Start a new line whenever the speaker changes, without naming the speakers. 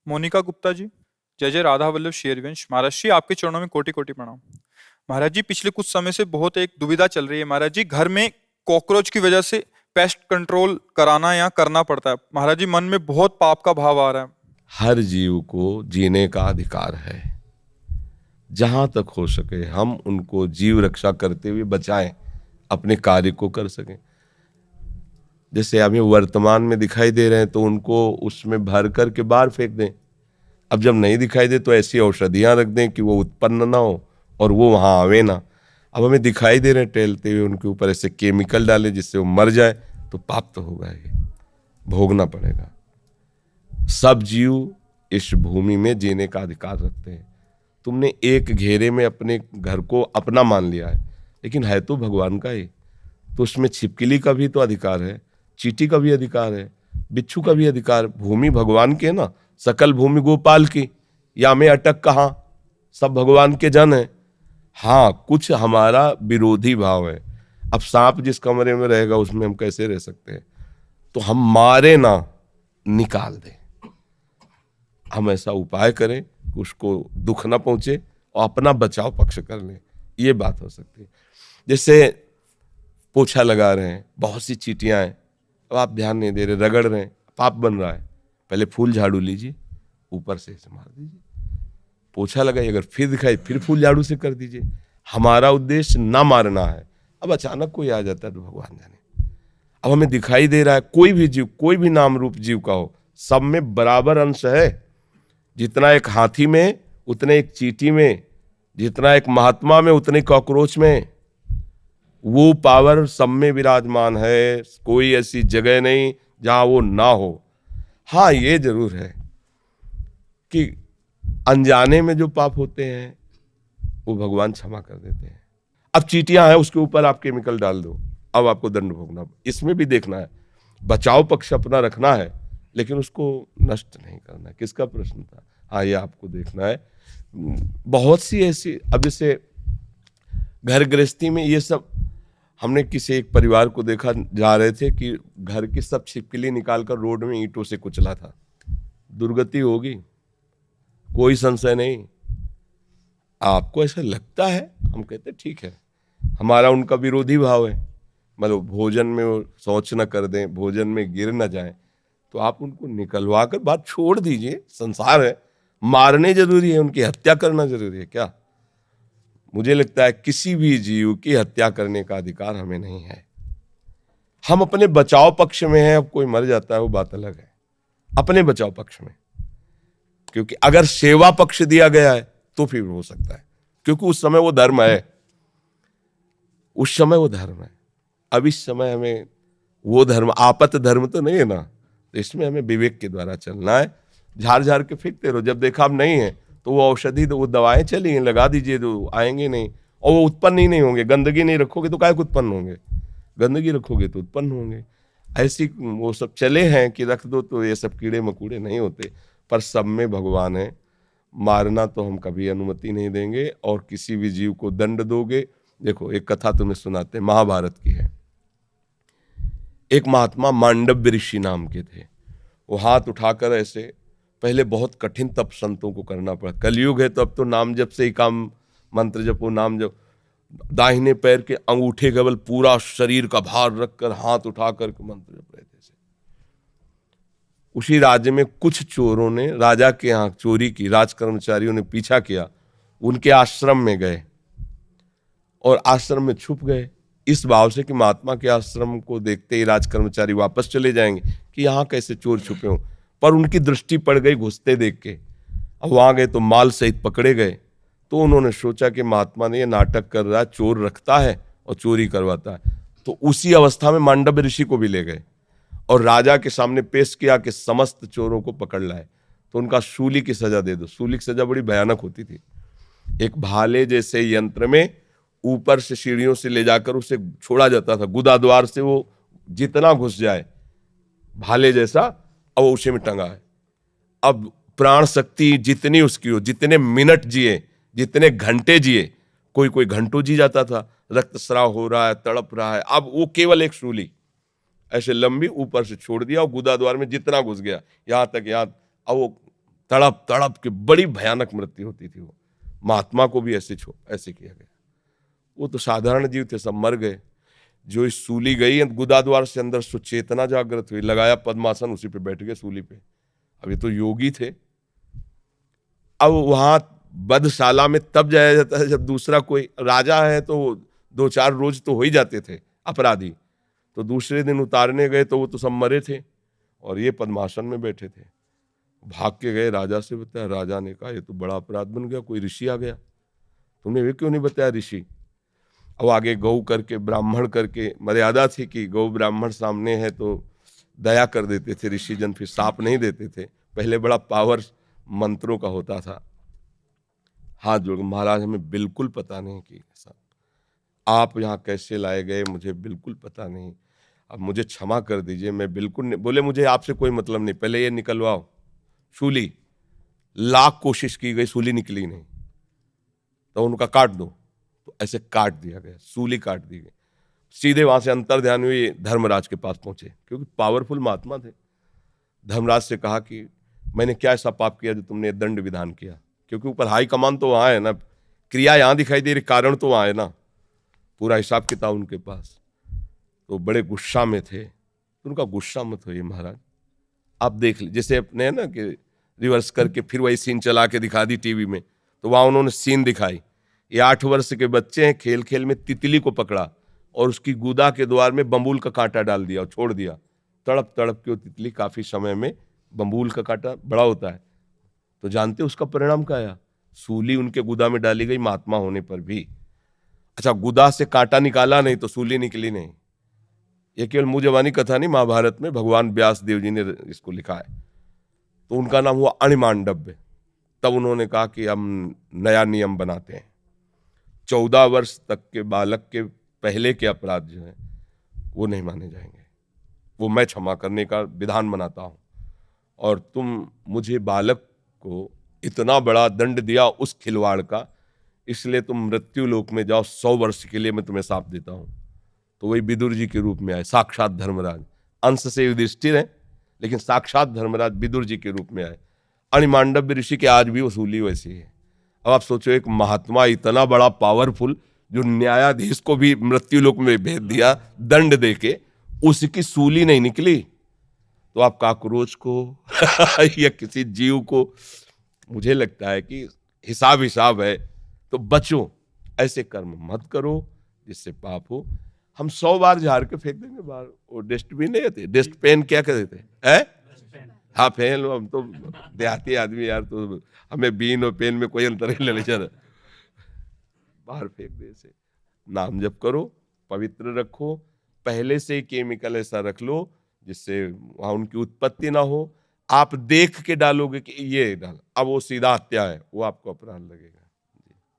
मोनिका गुप्ता जी, जय जय राधा वल्लभ शेरवंश। महाराज जी, आपके चरणों में कोटि कोटि प्रणाम। महाराज जी, पिछले कुछ समय से बहुत एक दुविधा चल रही है महाराज जी। घर में कॉकरोच की वजह से पेस्ट कंट्रोल कराना या करना पड़ता है महाराज जी। मन में बहुत पाप का भाव आ रहा है।
हर जीव को जीने का अधिकार है। जहां तक हो सके हम उनको जीव रक्षा करते हुए बचाएं, अपने कार्य को कर सकें। जैसे हमें वर्तमान में दिखाई दे रहे हैं तो उनको उसमें भर करके बाहर फेंक दें। अब जब नहीं दिखाई दे तो ऐसी औषधियां रख दें कि वो उत्पन्न ना हो और वो वहां आवे ना। अब हमें दिखाई दे रहे हैं टहलते हुए, उनके ऊपर ऐसे केमिकल डालें जिससे वो मर जाए, तो पाप तो होगा, ये भोगना पड़ेगा। सब जीव इस भूमि में जीने का अधिकार रखते हैं। तुमने एक घेरे में अपने घर को अपना मान लिया है, लेकिन है तो भगवान का ही। तो उसमें छिपकली का भी तो अधिकार है, चींटी का भी अधिकार है, बिच्छू का भी अधिकार। भूमि भगवान के ना, सकल भूमि गोपाल की, या में अटक कहाँ, सब भगवान के जन है। हाँ, कुछ हमारा विरोधी भाव है। अब सांप जिस कमरे में रहेगा उसमें हम कैसे रह सकते हैं? तो हम मारे ना, निकाल दें। हम ऐसा उपाय करें कि उसको दुख ना पहुंचे और अपना बचाव पक्ष कर लें। ये बात हो सकती है। जैसे पोछा लगा रहे हैं, बहुत सी चींटियां हैं, अब आप ध्यान नहीं दे रहे, रगड़ रहे हैं, पाप बन रहा है। पहले फूल झाड़ू लीजिए, ऊपर से इसे मार दीजिए। पोछा लगाइए, अगर फिर दिखाई फिर फूल झाड़ू से कर दीजिए। हमारा उद्देश्य ना मारना है। अब अचानक कोई आ जाता है तो भगवान जाने। अब हमें दिखाई दे रहा है कोई भी जीव, कोई भी नाम रूप जीव का हो, सब में बराबर अंश है। जितना एक हाथी में उतने एक चींटी में, जितना एक महात्मा में उतने कॉकरोच में। वो पावर सब में विराजमान है। कोई ऐसी जगह नहीं जहां वो ना हो। हाँ, ये जरूर है कि अनजाने में जो पाप होते हैं वो भगवान क्षमा कर देते हैं। अब चींटियां हैं, उसके ऊपर आप केमिकल डाल दो, अब आपको दंड भोगना। इसमें भी देखना है, बचाव पक्ष अपना रखना है, लेकिन उसको नष्ट नहीं करना है। किसका प्रश्न था? हाँ, ये आपको देखना है। बहुत सी ऐसी, अब जैसे घर गृहस्थी में ये सब, हमने किसी एक परिवार को देखा, जा रहे थे कि घर की सब छिपकली निकालकर रोड में ईंटों से कुचला था। दुर्गति होगी, कोई संशय नहीं। आपको ऐसा लगता है, हम कहते ठीक है, हमारा उनका विरोधी भाव है। मतलब भोजन में वो शौच न कर दें, भोजन में गिर न जाए, तो आप उनको निकलवा कर बात छोड़ दीजिए। संसार है, मारने जरूरी है, उनकी हत्या करना जरूरी है क्या? मुझे लगता है किसी भी जीव की हत्या करने का अधिकार हमें नहीं है। हम अपने बचाव पक्ष में हैं। अब कोई मर जाता है वो बात अलग है, अपने बचाव पक्ष में। क्योंकि अगर सेवा पक्ष दिया गया है तो फिर हो सकता है, क्योंकि उस समय वो धर्म है, उस समय वो धर्म है। अब इस समय हमें वो धर्म, आपत धर्म तो नहीं है ना, तो इसमें हमें विवेक के द्वारा चलना है। झाड़ झाड़ के फेंकते रहो, जब देखा अब नहीं है तो वो औषधि, वो दवाएं चली हैं, लगा दीजिए, तो आएंगे नहीं और वो उत्पन्न ही नहीं होंगे। गंदगी नहीं रखोगे तो काहे को उत्पन्न होंगे? गंदगी रखोगे तो उत्पन्न होंगे। ऐसी वो सब चले हैं कि रख दो तो ये सब कीड़े मकूड़े नहीं होते। पर सब में भगवान है। मारना तो हम कभी अनुमति नहीं देंगे। और किसी भी जीव को दंड दोगे, देखो एक कथा तुम्हें सुनाते हैं, महाभारत की है। एक महात्मा मांडव्य ऋषि नाम के थे। वो हाथ उठाकर ऐसे, पहले बहुत कठिन तप संतों को करना पड़ा। कलयुग है तो अब तो नाम जप से ही काम, मंत्र जपो, नाम जप। दाहिने पैर के अंगूठे केवल पूरा शरीर का भार रखकर हाथ उठाकर मंत्र जप रहे थे। उसी राज्य में कुछ चोरों ने राजा के यहाँ चोरी की, राज कर्मचारियों ने पीछा किया, उनके आश्रम में गए और आश्रम में छुप गए, इस भाव से कि महात्मा के आश्रम को देखते ही राज कर्मचारी वापस चले जाएंगे कि यहाँ कैसे चोर छुपे हों। पर उनकी दृष्टि पड़ गई घुसते देख के। अब वहां गए तो माल सहित पकड़े गए। तो उन्होंने सोचा कि महात्मा ने ये नाटक कर रहा है, चोर रखता है और चोरी करवाता है। तो उसी अवस्था में मांडव्य ऋषि को भी ले गए और राजा के सामने पेश किया कि समस्त चोरों को पकड़ लाए तो उनका सूली की सजा दे दो। सूली की सजा बड़ी भयानक होती थी। एक भाले जैसे यंत्र में ऊपर से सीढ़ियों से ले जाकर उसे छोड़ा जाता था, गुदा द्वार से वो जितना घुस जाए भाले जैसा, अब वो उसी में टंगा है। अब प्राण शक्ति जितनी उसकी हो, जितने मिनट जिए, जितने घंटे जिए, कोई कोई घंटों जी जाता था, रक्तस्राव हो रहा है, तड़प रहा है। अब वो केवल एक सूली ऐसे लंबी ऊपर से छोड़ दिया और गुदा द्वार में जितना घुस गया, यहां तक, यहां, अब वो तड़प तड़प के बड़ी भयानक मृत्यु होती थी वो। महात्मा को भी ऐसे किया गया। वो तो साधारण जीव थे, सब मर गए। जो इस सूली गई गुदा द्वार से अंदर सुचेतना जागृत हुई, लगाया पद्मासन, उसी पे बैठ गए सूली पे। अब ये तो योगी थे। अब वहां बधशाला में तब जाया जाता है जब दूसरा कोई राजा है, तो 2-4 रोज तो हो ही जाते थे अपराधी, तो दूसरे दिन उतारने गए तो वो तो सब मरे थे और ये पद्मासन में बैठे थे। भाग के गए, राजा से बताया। राजा ने कहा ये तो बड़ा अपराध बन गया, कोई ऋषि आ गया, तुमने वे क्यों नहीं बताया ऋषि। अब आगे गौ करके ब्राह्मण करके मर्यादा थी कि गौ ब्राह्मण सामने है तो दया कर देते थे ऋषि जन, फिर साप नहीं देते थे। पहले बड़ा पावर मंत्रों का होता था। हाथ जोड़, महाराज हमें बिल्कुल पता नहीं कि ऐसा आप यहाँ कैसे लाए गए, मुझे बिल्कुल पता नहीं, अब मुझे क्षमा कर दीजिए, मैं बिल्कुल नहीं। बोले मुझे आपसे कोई मतलब नहीं, पहले ये निकलवाओ सूली। लाख कोशिश की गई, सूली निकली नहीं, तो उनका काट दो, तो ऐसे काट दिया गया, सूली काट दी गई। सीधे वहां से अंतर्ध्यान हुई, धर्मराज के पास पहुंचे, क्योंकि पावरफुल महात्मा थे। धर्मराज से कहा कि मैंने क्या ऐसा पाप किया जो तुमने दंड विधान किया, क्योंकि ऊपर हाई कमान तो वहां है ना, क्रिया यहां दिखाई दे रही, कारण तो वहां है ना, पूरा हिसाब किताब उनके पास। तो बड़े गुस्सा में थे। तो उनका गुस्सा मत होइए महाराज, आप देख लीजिए। जैसे अपने है ना कि रिवर्स करके फिर वही सीन चला के दिखा दी टीवी में, तो वहां उन्होंने सीन दिखाई। ये 8 वर्ष के बच्चे हैं, खेल खेल में तितली को पकड़ा और उसकी गुदा के द्वार में बम्बूल का कांटा डाल दिया और छोड़ दिया। तड़प तड़प के वो तितली, काफी समय में बम्बूल का कांटा बड़ा होता है, तो जानते उसका परिणाम क्या आया, सूली उनके गुदा में डाली गई महात्मा होने पर भी। अच्छा, गुदा से कांटा निकाला नहीं तो सूली निकली नहीं। ये केवल मुंह जबानी कथा नहीं, महाभारत में भगवान व्यास देव जी ने इसको लिखा है। तो उनका नाम हुआ अणिमांडव्य। तब उन्होंने कहा कि हम नया नियम बनाते हैं, 14 वर्ष तक के बालक के पहले के अपराध जो है वो नहीं माने जाएंगे, वो मैं क्षमा करने का विधान बनाता हूं। और तुम मुझे बालक को इतना बड़ा दंड दिया उस खिलवाड़ का, इसलिए तुम मृत्यु लोक में जाओ, 100 वर्ष के लिए मैं तुम्हें शाप देता हूं। तो वही विदुर जी के रूप में आए, साक्षात धर्मराज। अंश से युधिष्ठिर हैं, लेकिन साक्षात धर्मराज विदुर जी के रूप में आए। अणिमांडव्य ऋषि के आज भी वसूली वैसी है। अब आप सोचो, एक महात्मा इतना बड़ा पावरफुल, जो न्यायाधीश को भी मृत्यु लोक में भेज दिया दंड देके, उसकी सूली नहीं निकली, तो आप काकरोच को या किसी जीव को, मुझे लगता है कि हिसाब है, तो बचो, ऐसे कर्म मत करो जिससे पाप हो। हम 100 बार झाड़ के फेंक देंगे बाहर, वो डस्टबिन नहीं होते, डस्ट पेन क्या कहते हैं, हाँ फेन लो, हम तो देहाती आदमी यार, तो हमें बीन और पेन में कोई अंतर नहीं ले चल, बाहर फेंक दे। से नाम जप करो, पवित्र रखो, पहले से केमिकल ऐसा रख लो जिससे वहां उनकी उत्पत्ति ना हो। आप देख के डालोगे कि ये डाल, अब वो सीधा हत्या है, वो आपको अपराध लगेगा।